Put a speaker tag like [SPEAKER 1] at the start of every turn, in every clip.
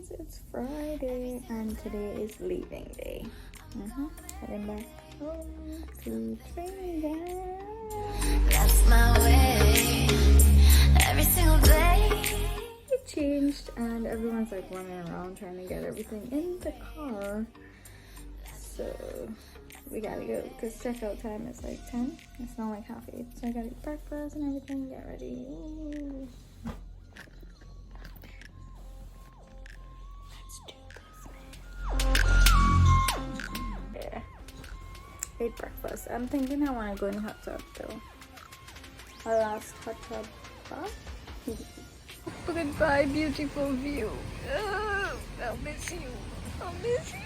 [SPEAKER 1] guys, it's Friday and today is leaving day. Heading back home to Trinidad.
[SPEAKER 2] That's my way. Every single day.
[SPEAKER 1] We changed and everyone's like running around trying to get everything in the car. So we gotta go because checkout time is like 10. It's not like half 8. So I gotta eat breakfast and everything, get ready. Ooh. Ate breakfast. I'm thinking I want to go in the hot tub though. Our last hot tub bath. Goodbye, beautiful view. I'll miss you. I'll miss you.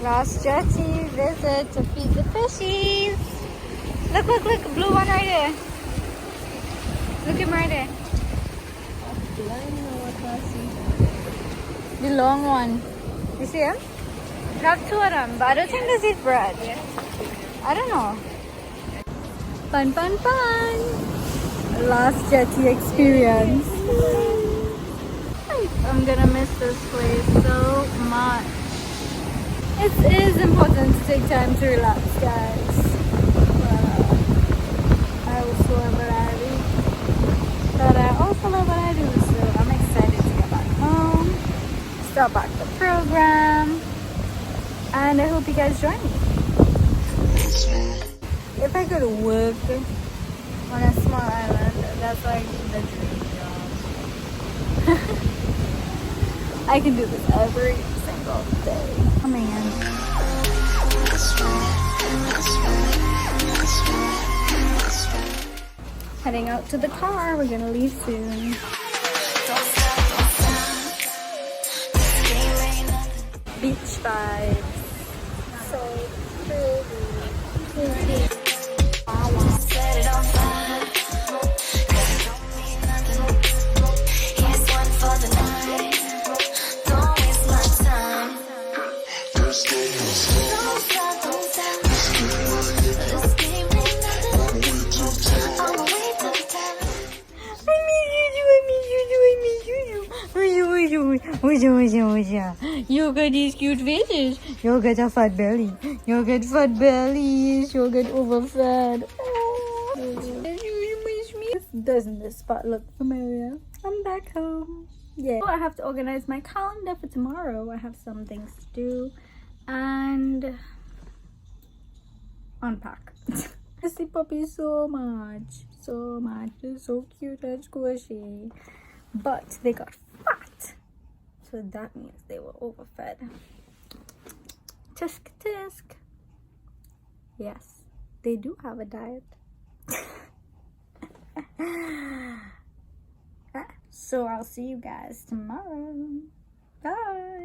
[SPEAKER 1] Last jetty visit to feed the fishies. Look, look, look, blue one right there. Look him right there. The long one. You see him? We have 2 of them, but I don't think they eat bread. I don't know. Fun, fun, fun. Last jetty experience. I'm gonna miss this place so much. It is important to take time to relax, guys. I also love what I do, but I also love what I do, so I'm excited to get back home, start back the program, and I hope you guys join me. If I could work on a small island, that's like the dream job. I can do this every single day. Coming in. Heading out to the car. We're gonna leave soon. Beach vibes. So pretty.
[SPEAKER 2] Set it on fire. 'Cause it don't mean nothing. Here's one for the night. Don't waste my time. Don't stop, don't stop. This game ain't nothing. I'ma wait till the time.
[SPEAKER 1] You got these cute faces. You got a fat belly. You got fat bellies. You got overfed. Doesn't this spot look familiar? I'm back home. Yeah. I have to organize my calendar for tomorrow. I have some things to do and unpack. I see puppies so much. So much. They're so cute and squishy. But they got fat. So that means they were overfed. Tisk tisk. Yes, they do have a diet. So I'll see you guys tomorrow. Bye.